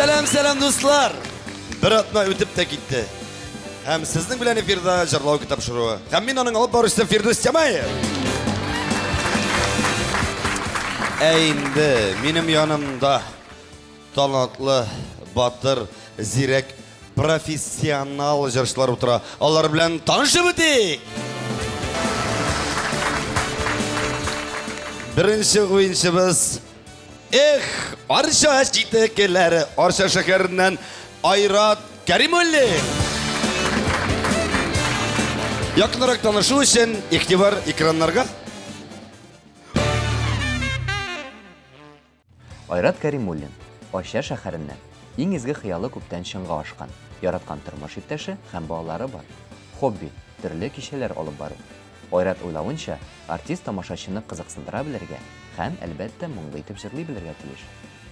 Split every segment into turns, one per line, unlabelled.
Selam dostlar. Bir atma ötüp de gitti. Hem sizin bilen efirde jarlaw kitap şuruğu. Hem min onun alıp barışta Firdevs Cemayev. Endi benim yanımda talantlı, batır, zirek, profesyonel jarışlar otura. Onlar bilen tanışıp öteyik. Birinci oyunçumuz Arşa çitekeleri Arşa şehrinden Ayrat Kerimulli. Yakınarak tanışı için iktibar ekranlarga.
Ayrat Kerimulli, Arşa şehrinden иң изге хыялы күптән чынга ашкан, яраткан тормыш иптәше һәм балалары бар. Хобби, төрле кичәләр алып бару. Айрат уйлавынча, артист тамашачыны кызыксындыра белергә һәм әлбәттә моңлы итеп җырлый белергә тиеш.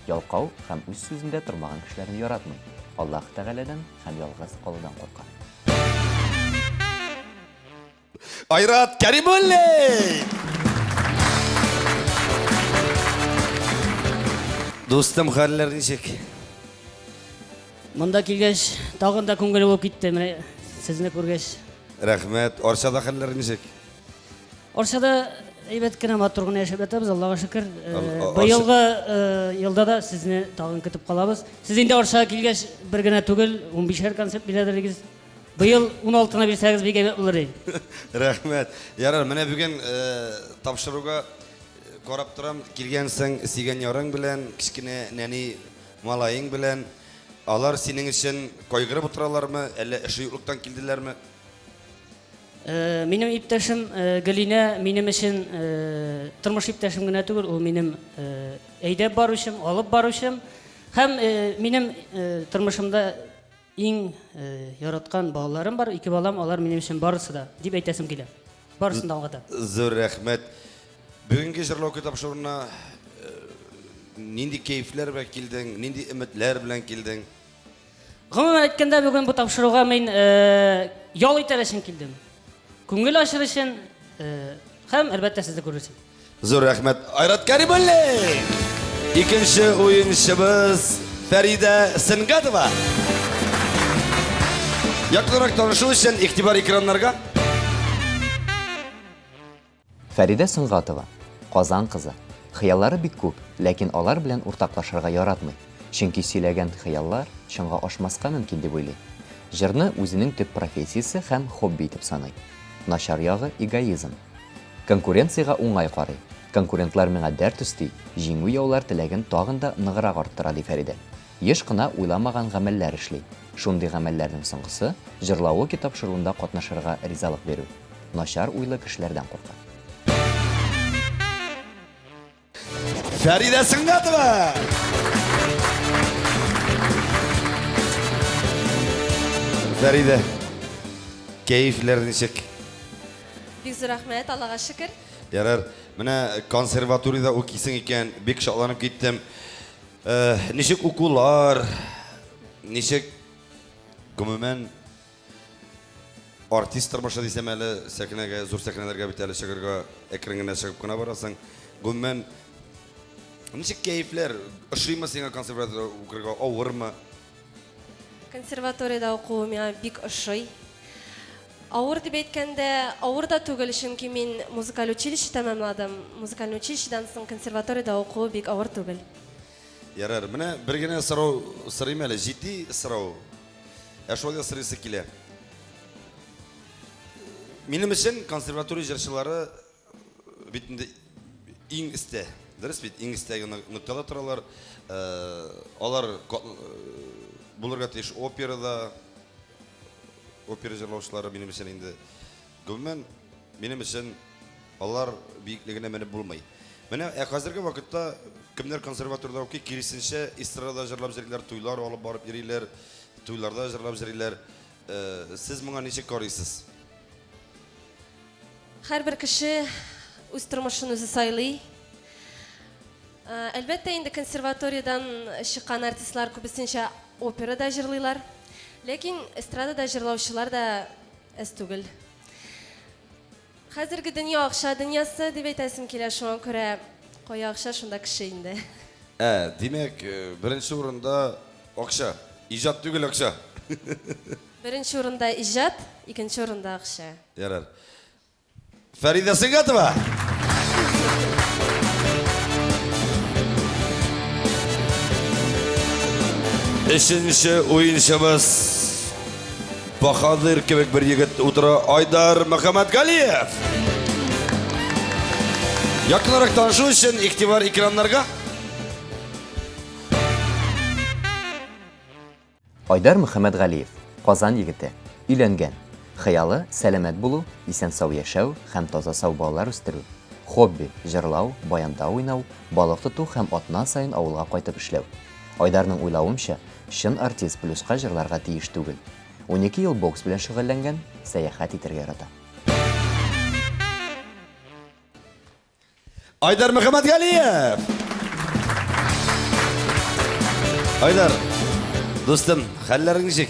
Ялкау һәм үз сүзендә тормаган кешеләрне яратмый. Аллаһ Тәгаләдән һәм ялгыз калудан курка.
Ayrat Kerimulli. Dostum хәлләр ничек?
Монда килгәч, тагын да күңеле булып китте. Менә сезне күргәч.
Рәхмәт. Аршада хәлләр ничек?
Аршада әйбәт кенә матур гына яшәп ятабыз, Аллаһка шөкер. Быелгы елда да сезне тагын көтеп калабыз. Сез инде Аршага килгәч бер генә түгел, 15-шәр концерт бирәдегез. Быел 16-на бирсәгез бик әйбәт булыр иде.
Рәхмәт. Ярар, менә бүген тапшыруга карап торам. Килгәнсең сигән ярың белән, кичкенә нәни малайың белән. Алар синең өчен кайгырып утыралармы, әллә эше юклыктан килделәрме?
Минем иптәшем Галина минем өчен тормыш иптәшем генә түгел, ул минем әйдәп баручым, алып баручым һәм минем тормышымда иң яраткан балаларым бар, 2 балам, алар минем өчен барысы да, дип әйтәсем килә. Барысын да алгыта.
Зур рәхмәт. Бүгенге җырлау тапшыруына нинди кайфләр белән килдең, нинди өметләр белән килдең?
Гомумән әйткәндә, бүген бу тапшыруга мин ял итәр өчен килдем. Күңел ачыр өчен һәм әлбәттә сезне күрер өчен.
Зур рәхмәт. Айрат Кәримулли. Икенче уенчыбыз Фәридә Сөнгатова. Якынрак танышу өчен игътибар экраннарга.
Фәридә Сөнгатова, Казан кызы. Хыяллары бик күп, ләкин алар белән уртаклашырга яратмый. Чөнки сөйләгән хыяллар чынга ашмаска мөмкин дип уйлый. Җырны үзенең төп профессиясе һәм хобби итеп саный. Начар ягы эгоизм. Конкуренцияга уңай карый. Конкурентлар миңа дәрт өсти, җиңү яулар теләген тагын да ныгырак арттыра ди Фәридә. Еш кына уйламаган гамәлләр эшли. Шундый гамәлләрнең соңгысы җырлавы тапшыруында катнашырга ризалык бирү. Начар уйлы кешеләрдән курка.
Фәридә Сөнгатова. Фәридә, кайфләр ничек?
Бик зур рәхмәт, Аллаһка шөкер.
Ярар, менә консерваториядә укыйсың икән, бик шатланып киттем. Ничек укулар, ничек гомумән артист тормышы дисәм әле, сәкинәгә, зур сәкинәләргә бит әле чыгарга экранга чыгып кына барасың. Гомумән ничек кайфләр? Ошыймы сиңа консерваториядә укырга, авырмы?
Консерваториядә укуы миңа бик ошый. Авыр дип әйткәндә, авыр да түгел, чөнки мин музыкаль училище тәмамладым. Музыкаль училищедан соң консерваториядә укуы бик авыр түгел.
Ярар, менә бер генә сорау сорыйм әле, җитди сорау. Шулай да сорыйсы килә. Минем өчен консерватория җырчылары бит инде иң истә. Дөрес бит, иң истәге ноктада торалар. Алар булырга тиеш операда. Опера җырлаучылары минем өчен инде гомумән минем өчен алар биеклегенә менеп булмый. Менә хәзерге вакытта кемнәр консерваториядә укый, киресенчә эстрада җырлап йөриләр, туйлар алып барып йөриләр, туйларда җырлап йөриләр. Сез моңа ничек карыйсыз?
Һәрбер кеше үз тормышын үзе сайлый. Әлбәттә, инде консерваториядан чыккан артистлар күбесенчә операда җырлыйлар. Ләкин эстрадада җырлаучылар да әз түгел. Хәзерге дөнья акча дөньясы дип әйтәсем килә, шуңа күрә кая акча шунда кеше инде.
Димәк, беренче урында Акча. Ижат түгел акча.
Birinchi o'rinda ijod, ikkinchi o'rinda ақша.
Ярар. Фарида Сыгатова. Üçüncü oyunçumuz Bahadır kebek bir yigit otura Aydar Muhammed Galiyev. Yakınarak tanışı için iktibar ekranlarga.
Айдар Мөхәммәд Галиев, Казан егете, өйләнгән. Хыялы сәламәт булу, исән сау яшәү һәм таза сау балалар үстерү. Хобби җырлау, баянда уйнау, балык тоту һәм атна сайын авылга кайтып эшләү. Айдарның уйлавымча, чын артист плюска җырларга тиеш түгел. 12 ел бокс белән шөгыльләнгән, сәяхәт итәргә ярата.
Aydar Muhammed Galiyev. Aydar, dostum, хәлләрең ничек?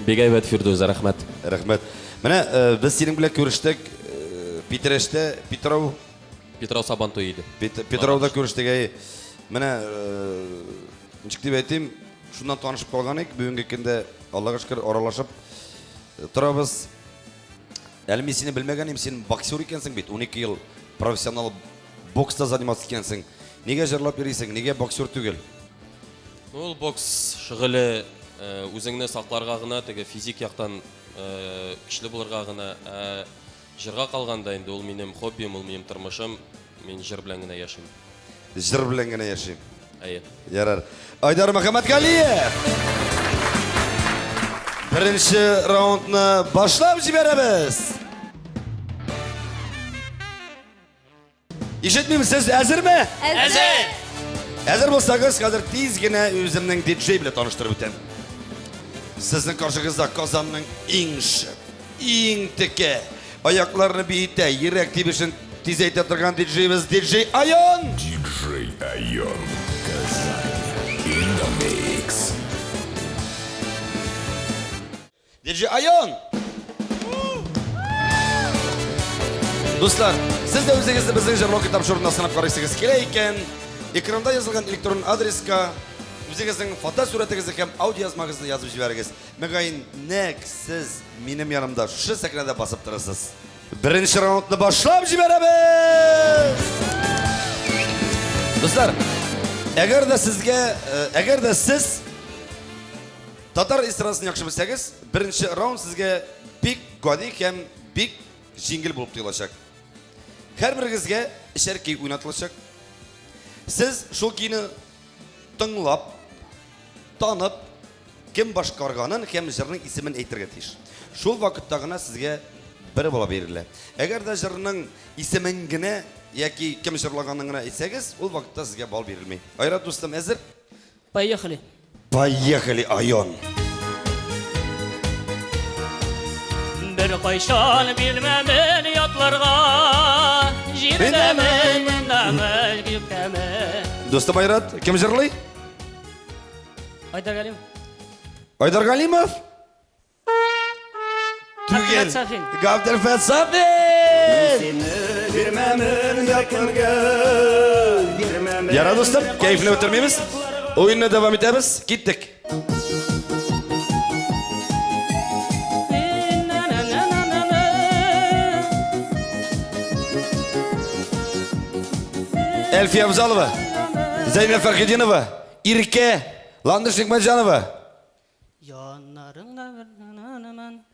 Бик әйбәт Фирдәүс, рәхмәт.
Рәхмәт. Менә без синең белән күрештек Питерештә,
Петров Сабантуй иде.
Петровда күрештек. Менә ничек дип әйтим, шуннан танышып калган идек. Бүгенге көндә Аллага шөкер аралашып торабыз. Әле мин сине белмәгән идем, син боксер икәнсең бит. 12 ел профессионал бокста заниматься икәнсең. Нигә җырлап йөрисең? Нигә боксер түгел?
Ул бокс шөгыле үзеңне сакларга гына, теге физик яктан көчле булырга гына, җырга калганда инде ул минем хоббим, ул минем тормышым, мин җыр белән генә яшим.
Җыр белән генә яшим.
Әйе.
Ярар. Айдар Мөхәммәд Галиев. Беренче раундны башлап җибәрәбез. Ишетмим, сез әзерме?
Әзер!
Әзер булсагыз, хәзер тиз генә үземнең диджей белән таныштырып үтәм. Сезнең каршыгызда Казанның иң шәп, иң текә, аякларны биетә, йөрәк тибешен тизәйтә торган диджейбез диджей Айон.
Диджей Айон, Казань, in the mix.
Диджей Айон. Дуслар, сез дә үзегезне безнең җырлау китапшырына сынап карыйсыгыз килә икән, экранда язылган электрон адреска үзегезнең фото сурәтегезне һәм аудио язмагызны язып җибәрегез. Мәгәин нәкъ сез минем янымда шу сәкрәдә басып торасыз. Беренче раундны башлап җибәрәбез. Дуслар, әгәр дә сез татар эстрадасын яхшы белсәгез, беренче раунд сезгә бик гади һәм бик җиңел булып тоелачак. Һәрберегезгә эчәр көй уйнатылачак. Сез шул көйне тыңлап, танып, кем башкарганын һәм җырның исемен әйтергә тиеш. Шул вакытта гына сезгә бер бала бирелә. Әгәр дә җырның исемен генә яки кем җырлаганын гына әйтсәгез, ул вакытта сезгә бал бирелмәй. Айрат дустым, әзер?
Поехали.
Поехали, Айон.
Bir kayşan bilmemen yatlarga Jirdemen namel gültemen
Dostum Ayrat, kim җырлый?
Aydar Galim.
Айдар Галимов?
Габделфәт Сафин.
Габделфәт Сафин! Яра достым, кәйфне өтермейміз. Ойынны давам итәбез. Киттек. Әлфия Абзалова, Зәйнәп Фәрхетдинова, Ирке, Ландыш Нигмәтҗанова.
Yanlarında bir nananıman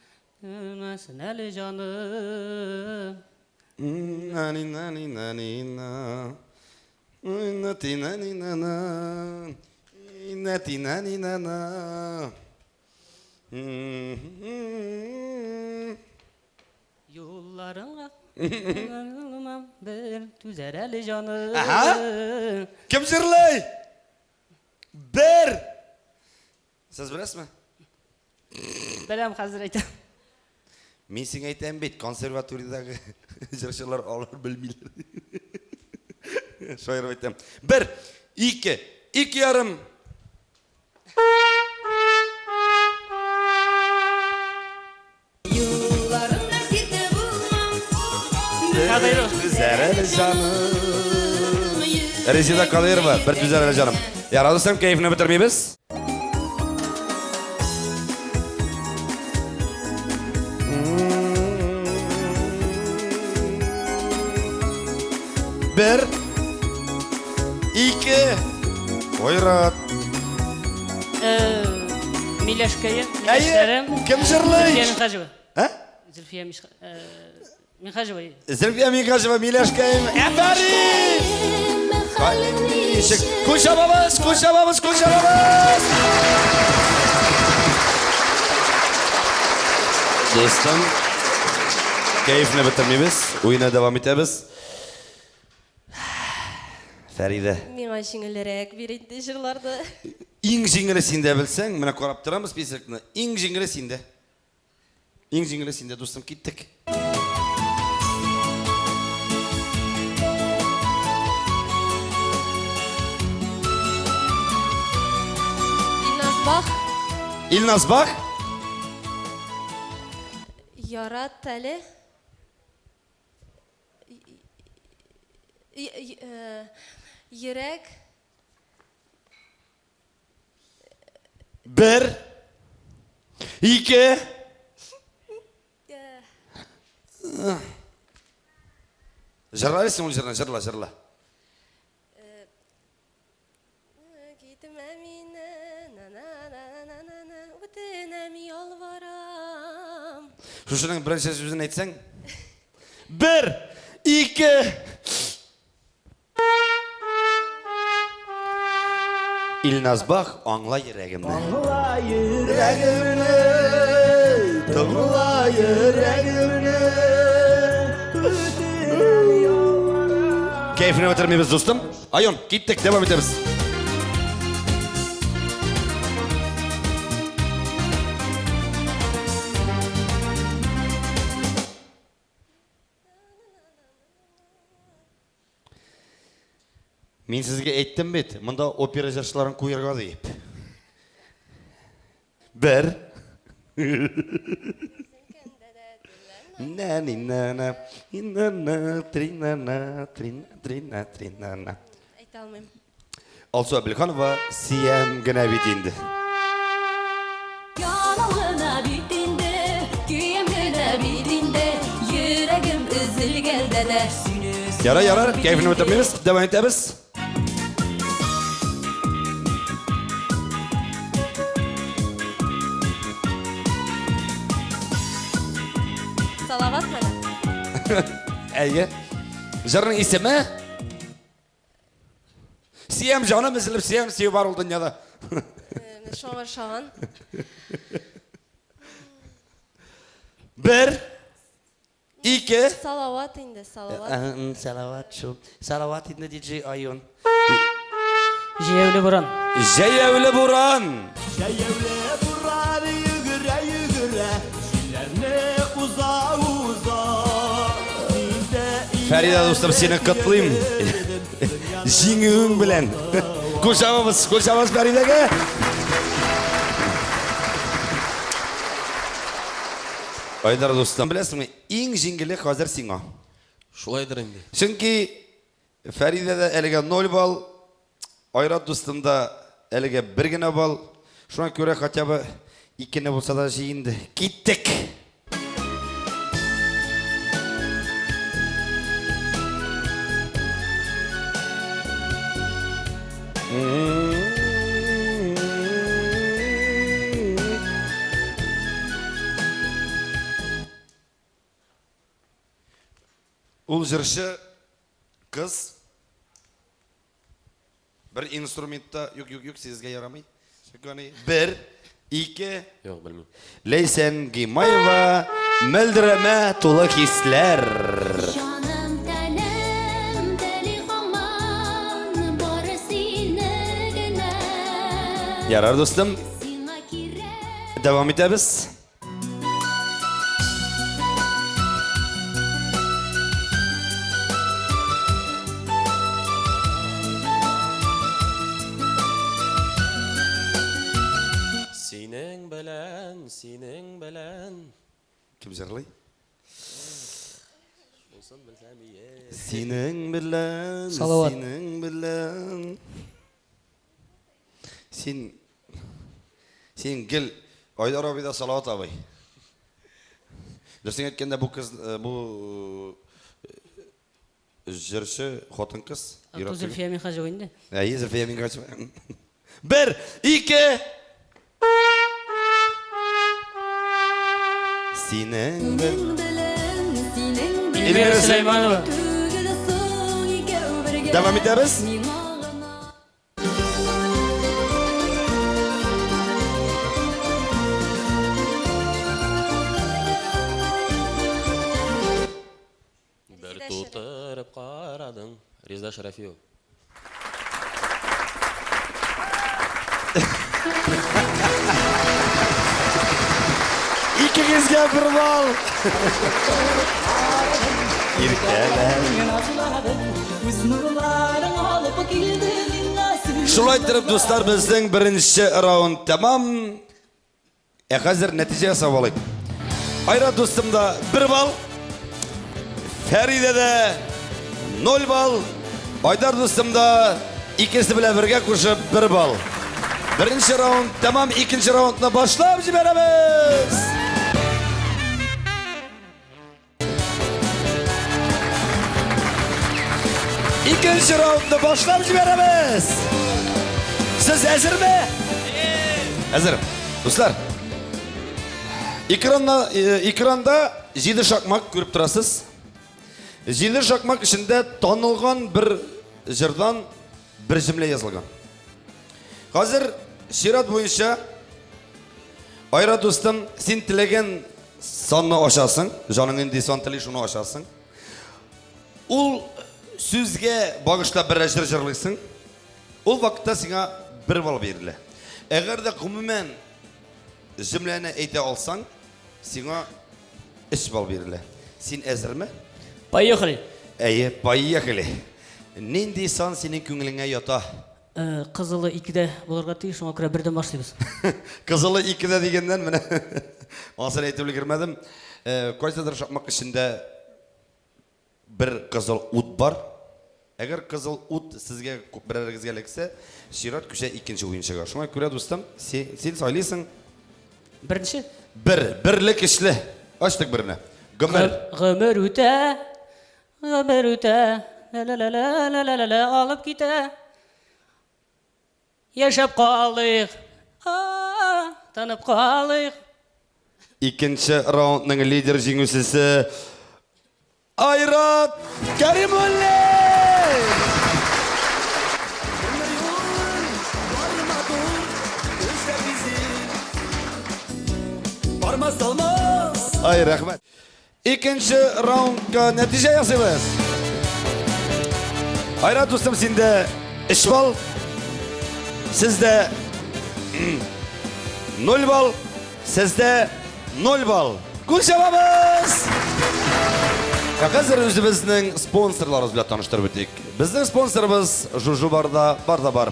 Ölmesin eli canım
Nani nani nani na. Nati nani nana. Nati nani nana.
Yollarına Ölmem bir tüzer eli canım
Aha. Kim җырлый? Бер. Сез беләсезме?
Беләм хәзер әйтәм.
Мин сиңа әйтәм бит, консерваториядәге җырчылар алар белмиләр. Шаярып әйтәм. 1, 2, 2,5. Güzel canım. Резида Кадырова, bir güzel canım. Yaradısam keyfini bitirmeyimiz. Bir, iki, oyrat.
Mileşke'yi,
Әйе,
mileşlerim.
kim жырлый?
Zülfiye Minhajeva.
Ha?
Zülfiye Minhajeva.
Zülfiye Minhajeva, Mileşkayım. Aferin! Koşamamız, koşamamız, koşamamız. Dostum, keyifini bitirmeyimiz, oyuna devam edemiz. Feride.
Миңа жеңілірек берейді жырларды.
Ең жеңілі сенде білсең, мына көріп тұрамыз списокны. Ең жеңілі сенде. Ең жеңілі сенде, достым, кеттік.
Илназ Бах,
İlnaz bak.
Ярат әлі. Йөрәк.
Bir. İki. Жырла берсең ол жырына, жырла, жырла.
Gitme mine, ötenemi yalvaram.
Şuşunun birinci sözünü etsen. Bir. İki. İlnaz bak, anla yüreğimde. Anla yüreğimde. Anla yüreğimde. Keyfini bitirmeyiz dostum. Ayon, gittik, devam ederiz. Men sizga aytdim bet, bunda opera ijrochilarini qo'yarga deyip. Bir. Na ni na na, na na, trina na, trina trina na.
Ayta almayım.
Also Abilxanova Siyam gına bitindi.
Yanağına bitinde, güyemine bitinde, yüreğim üzülgelde de sünüz.
Yarar, keyfini bitirmeyiz, devam ederiz.
Salavat mana?
Әйе. Жырның ismi? Siyam canım üzülüp Siyam sev var ol dünyada.
Şovar şavan.
Bir. İki.
Salavat indi, salavat.
Salavat şu. Salavat indi DJ Ayon.
Jeyevli Buran.
Jeyevli Buran.
Şeyevle buranı yıgıra yıgıra Şillerine uza uza
Feride dostum seni kutlayayım. Jingün bilen. Koşamamız Feride'ge. Aydar dostum. Bilesің mi? En jingili hazır sina.
Şulaydır endi.
Çünkü Feride'de elige 0 bal. Ayrat dostumda elige 1 gine bal. Şuna göre hataba 2 ne bulsa da jiyindi. Gittik. Ул жыршы kız bir instrumentda yok sizge yaramay. Bir, iki,
Yok bilmem.
Leysen Gimayeva, Möldireme Tulu Hisler.
Canım tenem deli aman, barı sinegine.
Yarar dostum,
Sina kire.
devam ederiz.
Sinin belen.
Kim jırlay?
Olsan bilsem iyi.
Senin bilen,
Salavat.
senin bilen. Sen gel, Aydar abi de Salavat abi. Dersin etkende bu kız, bu Jırşı xotin kız.
Atu Zülfiye Minhaj oyunda.
İyi Zülfiye min kaçma. 1, 2. Sinen
İlmira Süleymanova.
Devam ederiz.
Bir tutup qaradın. Rizda Şarafiyev.
İkingizge bir bal. İrkeler. Şulay ettirip dostlar bizden birinci round tamam. Hazır netice savalık. Ayra dostumda 1 bal. Feride'de 0 bal. Aydar dostumda ikisi bile birge koşup 1 bal. Birinci round tamam, ikinci roundna başlayıp jiberemiz. İkinci roundda başlayıp jiberemiz. Siz hazır mı? Hazırım. Dostlar. Ekranda Jidir Şakmak görüp turasız. Jidir Şakmak içinde tanılgan bir jırdan bir cümle yazılgan. Hazır şirat boyunca Ayra dostum sen tilegen sanını aşasın. Canının desan tili şunu aşasın. Ul sözge bağışla bir jır jırlısın. Ul vakitte sana 1 bal verile. Eğer de kumumen cümleni eğite alsan sana 3 bal verile. Sen hazır mı?
Поехали.
Поехали. Nindi san senin köngülüne yata.
Kızılı 2'de bulurga teyir, şuna göre 1'den başlayız.
Kızılı 2'de degenden mene. Asıl eğitimli girmedim. Koysadır şapmak içinde bir kızıl ut var. Eğer kızıl ut sizge birergizge lekse, şirat küçe ikinci oyun çıkar. Şuna göre dostum, sen söyleysin.
Birinci.
Birlik işli. Açtık birine. Gömer.
Gömer üte, gömer üte, la la la la la la la la alıp gite. Yaşap kalık, tanıp kalık.
İkinci roundның lider jingüsüsü Ayrat Karimulle.
Parma salmaz.
Ay rahmet. İkinci roundga netice yazıyoruz. Ayrat dostum sende işbal. Sizde 0 bal. Sizde 0 bal. Gül cevabımız. Hazır özümüzün sponsorlarımız bilen tanıştırıp ötük. Bizden sponsorumuz Juju Barda var.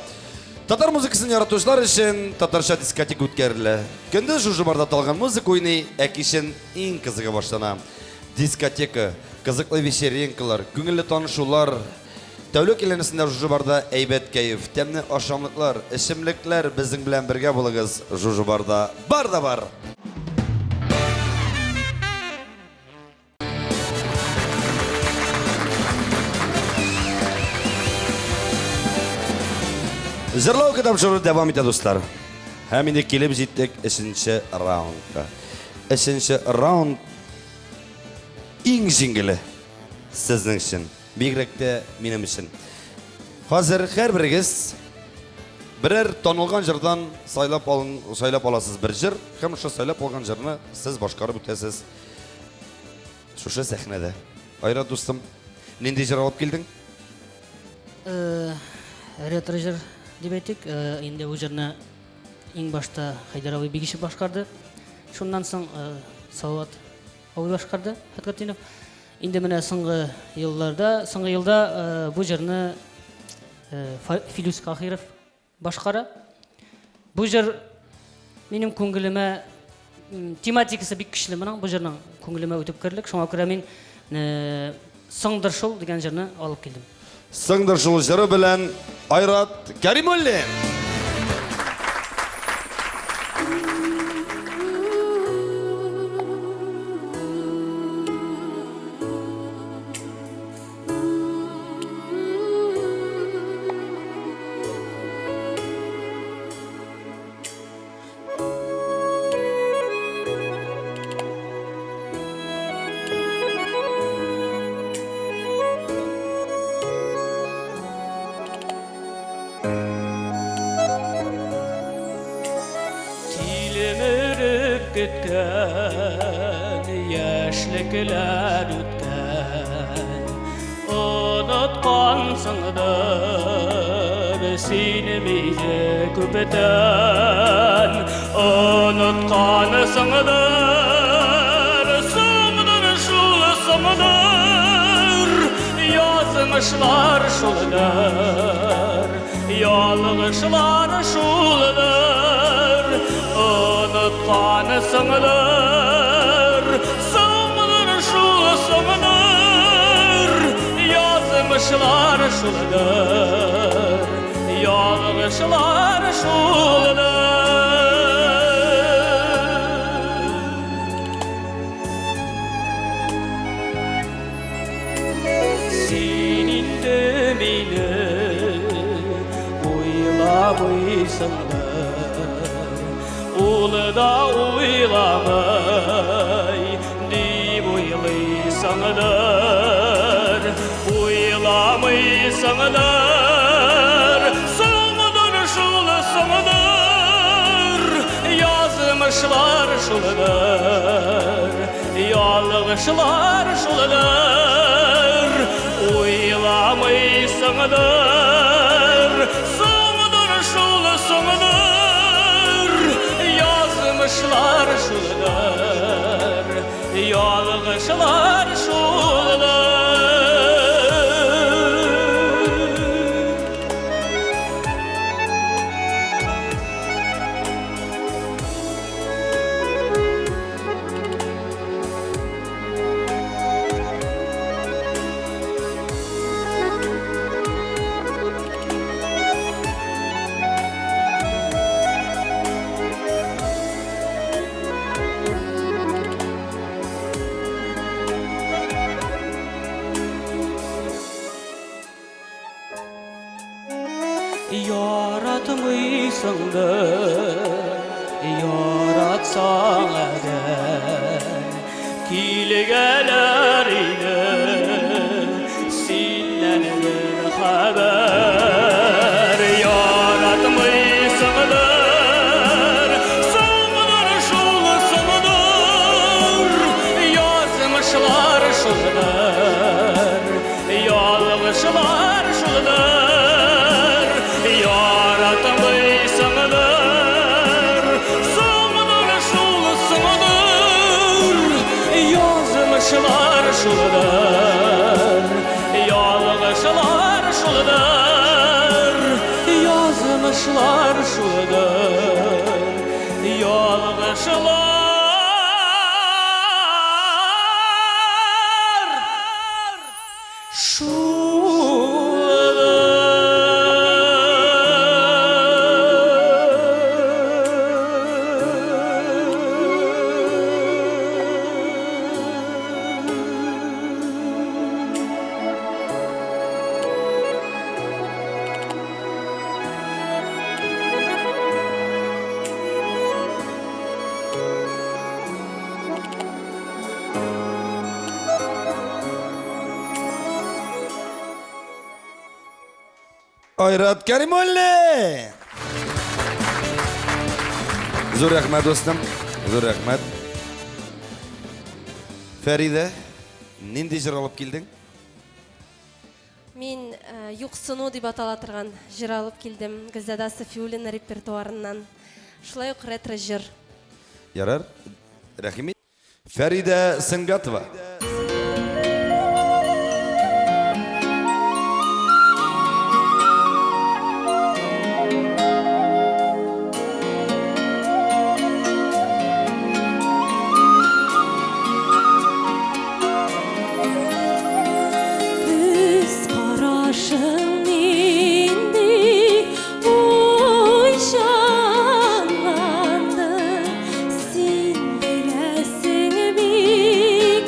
Tatar müzikasını yaratuşlar için Tatarşa diskotek ötkerildi. Gündüz Juju Barda talgan müzik oyunu ekişin en kızığı başlana. Diskoteka, kızıklı вечеринкалар, көңіллі tanışular, тәулік еленісінде Juju Barda әйбәт кәйф, тәмле ашамлыклар, ішімліклер біздің белән бергә булыгыз. Juju Barda бар. Жырлау кітапшылы devam ете достар. Hem indi kelip жетtik 3-ші раундқа. 3-ші раунд ең жеңілі сіздің үшін, бигрәкте менің үшін. Қазір her біріңіз бірер танылған жырдан сайлап аласыз бір жыр, һәм шу сайлап алған жырны сіз башқарып өтесіз. Шушы сәхнәдә. Айрат достым, нендей жыр алып келдің?
Ретро жыр деп әйтик, енді бұл жырны ең башта Хайдарауи Бегишев башқарды. Шундан соң Салауат Ауи башқарды, Хатқатинов. Енді міне соңғы жылда бұл жырны Филус Кахиров башқара. Бұл жыр менің көңіліме тематикасы бик күчле, менің бұл жырның көңіліме өтіп кірлік. Шоңа күрә мен Сыңдыршыл деген жырны алып келдім.
Сыңдыршыл жыры білән Айрат Кәримуллин.
ötken, yaşlıklar ötken. Unutkansındır seni bize köpeten. Unutkansındır sığdır şul sığdır. Yazmışlar şullar, yalgışlar şullar. Unutkansındır sığdır şul sığdır. Yazmışlar şullar, yalgışlar şullar. Senin de beni oylamışsındır, ulu da oylamay deyip oylaysındır. Oylamışsındır, sığdır şul sığdır. Yazmışlar şullar, yalgışlar şullar. Oylamışsındır, sığdır şul sığdır. Yazmışlar şullar, yalgışlar şullar. Yaratmışsındır, yaratsan eğer, kilgeler ile sillenir haber. Yaratmışsındır, sığdır şul sığdır. Yazmışlar şullar, yalgışlar şullar. Yaratmışsındır, sığdır şul sığdır. Yazmışlar şullar, yalgışlar şullar. Yazmışlar şullar, yalgışlar.
Ayrat Karimolle. Zo'r rahmat do'stim. Zo'r rahmat. Farida, nendey jir olib kelding?
Мен юқсыну деп атала тұрған жыр алып келдім. Гүлзада Сафиуллина репертуарынан. Шулай ук ретро жыр.
Ярар. Рахимет. Farida Sangatova.
Sen bilesin bir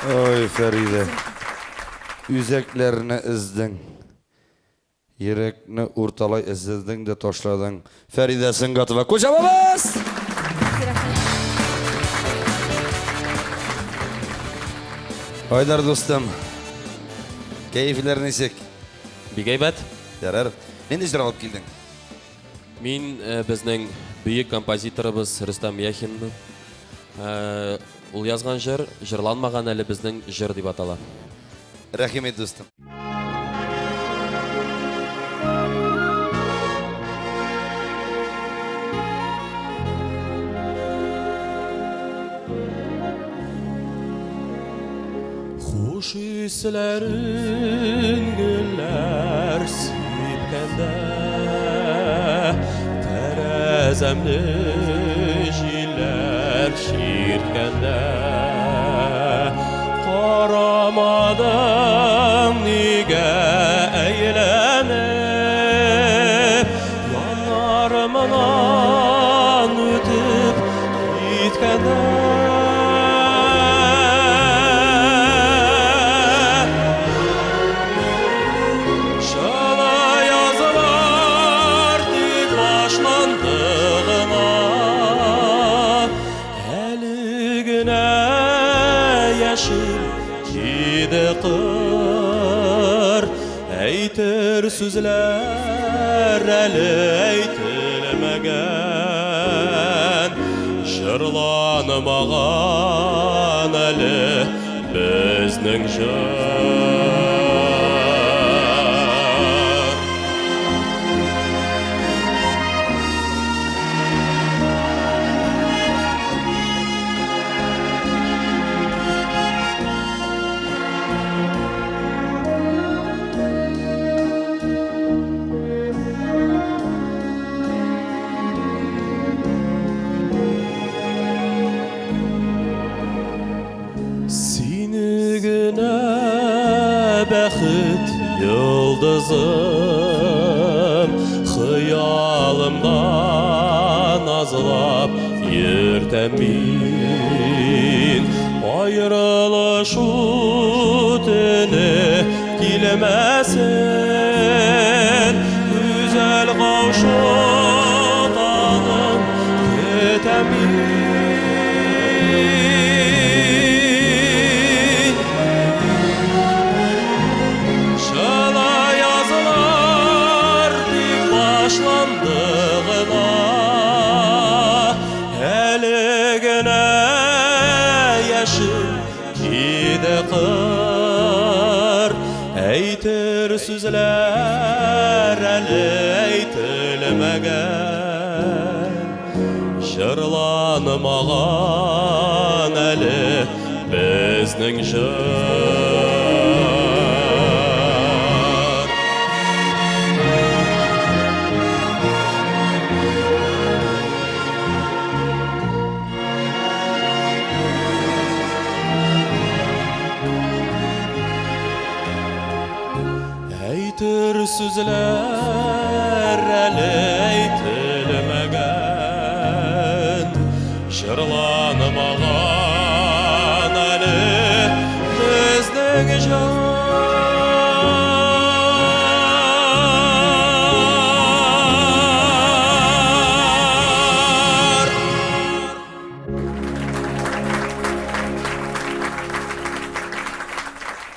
Oy Feride. Üzeklerini izdin. Yürekni ortalay izdin de taşladın. Feride Sıngatova. Kocamanız! Haydar dostum. Keyifler nesek?
Big aybat.
Yarar. Nende icra alıp geldin?
Мен біздің бүйік композиторымыз Рустам Яхин. Ол yazған жыр, жырланмаған әлі біздің жыр деп атала.
Рахмет достum.
Хуш исләрен гөлләр сипкәндә, тәрәзәмне җилләр чирткәндә, карамадың нигә әйләнеп, яннарымнан үтеп киткәндә. Әйтер сүзләр әлі әйтелмәгән, жырланмаган әле безнең жыр. Бәхет йылдызым, хыялымдан азлап ертәм мин. Айрылышу төне килмәсен, güzel каушатаным көтәм мин. Әйтер сүзләр әлі әйтелмәгән, жырланмаган әле безнең жыр. Әйтер сүзләр әлі әйтелмәгән, жырланмаган әле безнең жыр.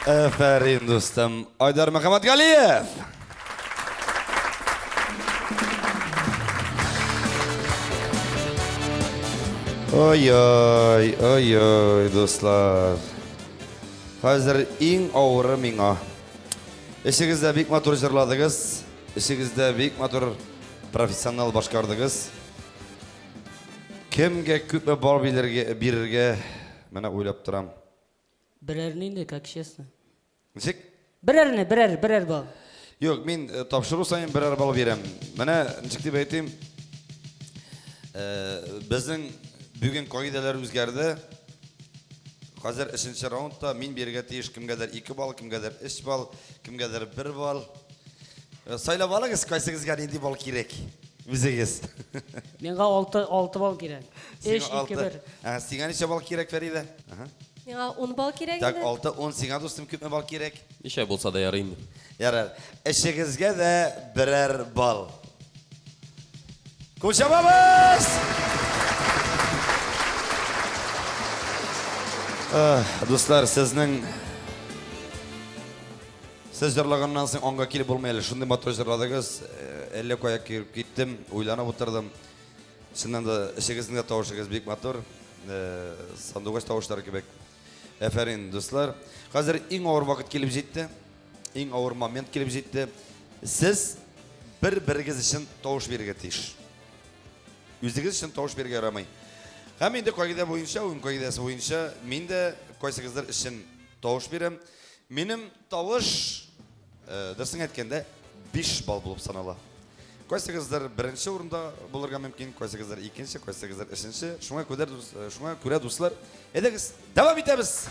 Aferin dostum. Aydar Makamatgaliyev. Oy dostlar. Hazır en ağırı mina. İşinizde büyük motor jırladınız. İşinizde büyük motor profesyonel başkardınız. Kimge köp bal bilirge mene oylap duram.
Birerni de, как честно.
Nişek?
Birer bal.
Yok, men topşırу sayın birer bal berem. Mene nişek dep aytayım. Bizning bugun qoidalar o'zgardi. Hozir 3-raundda men berga tegish kimgadir 2 bal, kimgadir 3 bal, kimgadir 1 bal. Saylab olasiz, qaysingizga endi bal kerak? O'zingiz.
Menga 6 bal kerak. 3 2 1.
Senga necha bal kerak Farida?
Миңа 10 бал кирәк
Так,
инде.
6-10 сиңа достым күпме бал кирәк?
Ничә булса да ярый инде.
Ярар. Эшегезгә дә берәр бал. Кучабабыз! Достар, сезнең Сез җырлаганнан соң аңга килеп булмый әле. Шундый матур җырладыгыз. Әллә кая киеп киттем, уйланып утырдым. Чыннан да эшегезнең дә тавышыгыз бик матур. Сандугач тавышлары кебек. Әфәрин, дуслар. Хәзер иң авыр вакыт килеп җитте. Иң авыр момент килеп җитте. Сез бер-берегез өчен тавыш бирергә тиеш. Үзегез өчен тавыш бирергә ярамый. Һәм инде кагыйдә буенча, уен кагыйдәсе буенча, мин дә кайсыгыздыр өчен тавыш бирәм. Минем тавыш дөресен әйткәндә 5 бал булып санала. Кайсыгыздыр беренче урында булырга мөмкин, кайсыгыздыр икенче, кайсыгыздыр өченче. Шуңа күрә дуслар, әйдәгез, дәвам итәбез.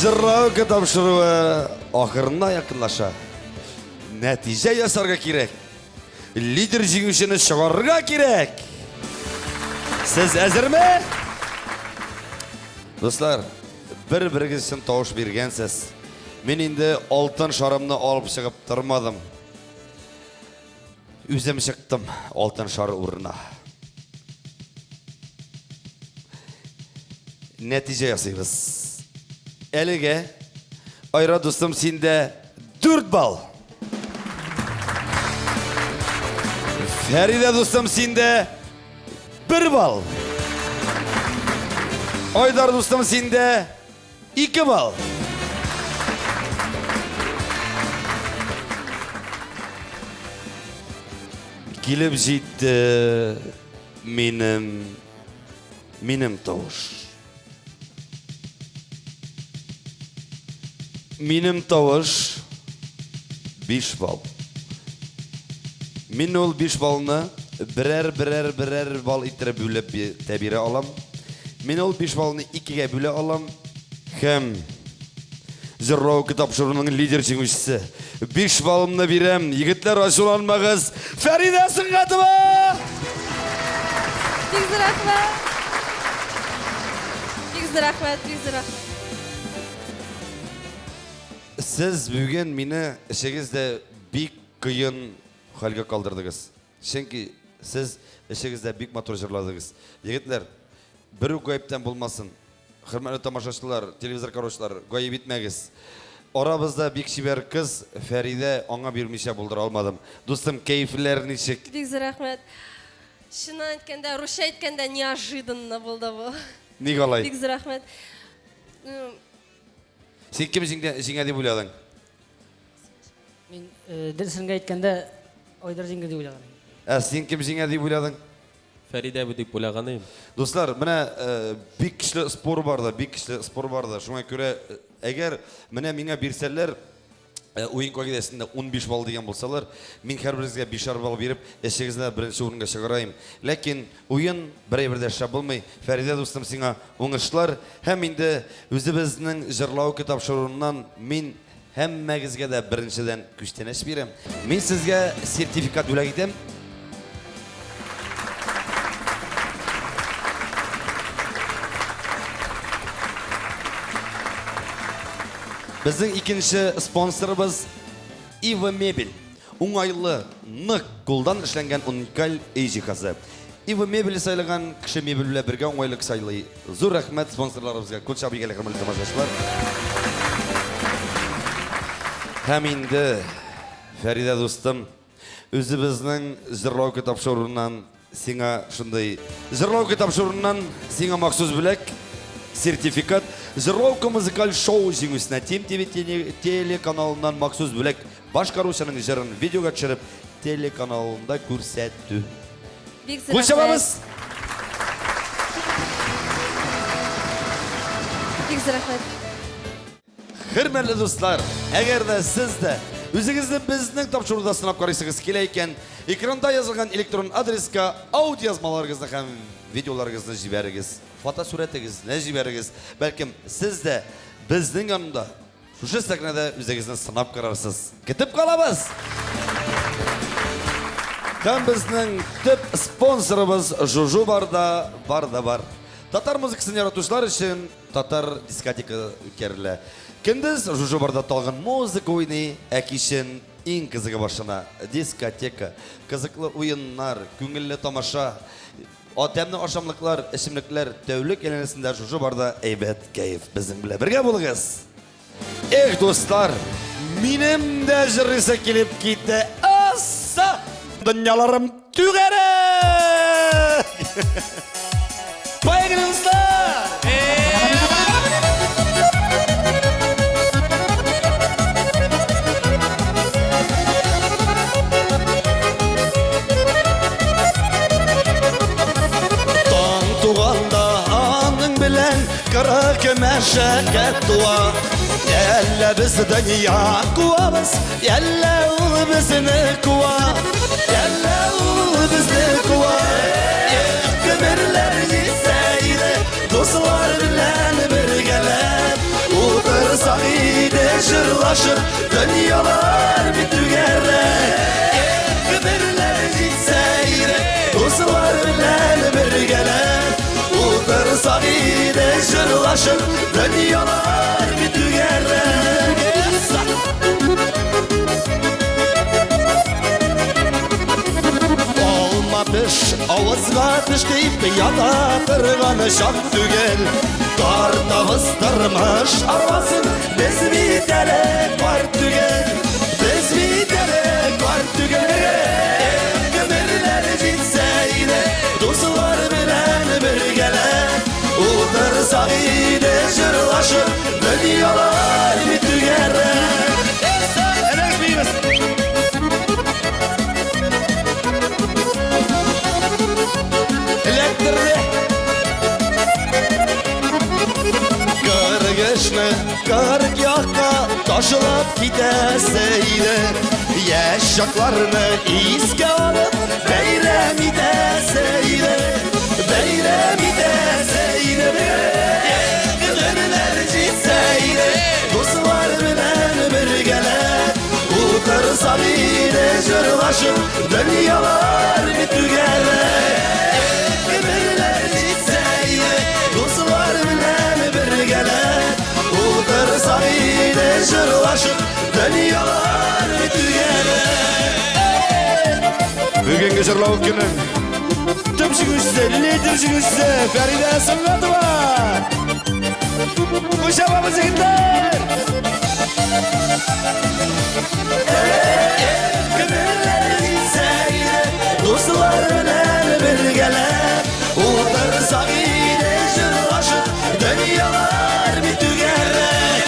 Җырлау тапшыруы ахырына якынлаша. Нәтиҗә ясарга кирәк. Лидер җиңүчене чыгарырга кирәк. Сез әзерме? Дуслар, бер-берегез өчен тавыш биргәнсез. Мин инде алтын шарымны алып чыгып тормадым. Үзем чыктым алтын шар урынына. Нәтиҗә ясыйбыз. Әлегә Айра достым синдә 4 бал. Фәридә достым синдә 1 бал. Айдар достым синдә 2 бал. Килеп җитте минем тавыш. Минем тавыш 5 бал. Мин ул 5 балны берәр бал иттереп бүлеп тәбирә алам. Мин ул 5 балны 2гә бүлә алам. Һәм җырлау тапшыруның лидер җиңүчесе 5 балымны бирәм. Егетләр, ачуланмагыз. Фәридә Сыңгатова!
Бик рәхмәт. Бик рәхмәт.
Сез бүген мине эшегездә бик кыен хәлгә калдырдыгыз. Чөнки сез эшегездә бик матур җырладыгыз. Егетләр, бер үк гаептән булмасын. Хөрмәтле тамашачылар, телевизор караучылар, гаеп итмәгез. Арабызда бик шибәр кыз Фәридә аңа бирмичә булдыра алмадым. Дустым, кәефләр ничек?
Бик рәхмәт. Шуны әйткәндә, русча әйткәндә неожиданно булды бу.
Ник алай?
Бик рәхмәт.
Син кем җиңә дип уйладың?
Мин дөресен әйткәндә Айдар җиңгән дип уйлаган.
Син кем җиңә дип уйладың?
Фәридә бу дип уйлаган идем.
Дуслар, менә бик көчле спор барды, Шуңа күрә, әгәр менә миңа бирсәләр, уен кагыйдәсендә 15 бал дигән булсалар, мин һәрберегезгә 5 бал биреп, эшегезне беренче урынга чыгарайм. Ләкин уен берәйбер дә шәп булмый. Фәридә дустым, сиңа уңышлар. Һәм инде үзебезнең җырлау тапшыруыннан мин һәммәгезгә дә беренчедән күчтәнәш бирәм. Мин сезгә сертификат бүләк итәм. Безнең икенче спонсорыбыз Ива Мебель. Уңайлы, нык кулдан эшләнгән уникаль үй җиһазы. Ива Мебель сайлаган кеше мебель белән бергә уңайлык сайлый. Зур рәхмәт спонсорларыбызга. Күп шабигәле хөрмәтле тамашачылар. Һәм инде Фәридә дустым, үзебезнең җырлау тапшыруыннан сиңа шундый җырлау тапшыруыннан сиңа махсус бүләк сертификат. Җырлау музыкаль шоу җиңүчесенә ТМТV телеканалыннан махсус бүләк башкаручының җырын видеога төшереп телеканалында күрсәтү.
Бик
Кулчабабыз!
Бик зур рәхмәт.
Hürmetli dostlar, eğer de siz de özünüzü bizning topşırıda sınap karışsınız keleyken, ekranda yazılgan elektron adreska audio yazmalarınızı hem videolarınızı jiberiniz, fotosuretinizni jiberiniz. Belki siz de bizning yanında şu sahnede özünüzü sınap kararsınız. Ketip kalabız. Hem bizning tüp sponsorumuz Juju Barda var. Tatar müzikasını yaratuşlar için Tatar diskoteka ükerle. Kendiniz Juju Barda talgın müzik oyunu ekişin en kızığı başına diskoteka, kızıklı oyunlar, köngüllü tamaşa, atemli akşamlıklar, içimlikler, tevlük eğlencesinde Juju Barda eybet keyif bizim bile birge bulunuz. Dostlar, benim de jırrısı kelip gitti asa dünyalarım tügerek. Bayılın dostlar. Tan tuğanda anın bilen kara kemeşeket dua. Yalla biz dünya kuvamız, yalla ul bizni kuva, yalla ul bizni kuva. Kömürler yiseydi, dostlar bilen birgelep, otursak iyide jırlaşıp, dünyalar bitügerler. Kömürler yiseydi, dostlar bilen birgelep, otursak iyide jırlaşıp, dünyalar bitügerler. Olmamış avızga düşteyip yana kırganı şak tügel. Darda vıstırmış arvasın biz bir terek var tügel. Biz bir terek var tügel. Kömürler cinseydi dostlar bilen birgeler. Otursak iyide jırlaşıp dünyalar bitügerler. Enek miyimiz? Elektrikli Kırgışlı kırk yaka taşılıp gideseydi Yaşaklarını iske alıp beyrem ideseydi Beyrem ideseydi Kıdırlar citseydi dostlar bilen birgeler Uğursak iyide jırlaşıp dünyalar bitügerler Kömürler citseydi dostlar bilen birgeler Uğursak iyide jırlaşıp dünyalar bitügerler Bugünkü jırlav günün tümşügüçse, liderşügüçse Feride Sıngatova Kuşamamız yigitler Kömürler citseydi dostlar bilen birgeler Uğursak iyide jırlaşıp dünyalar bitügerler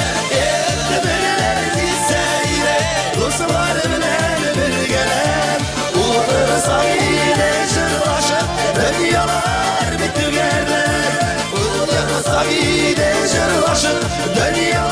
Kömürler citseydi dostlar bilen birgeler Uğursak iyide jırlaşıp dünyalar bitügerler Uğursak iyide jırlaşıp dünyalar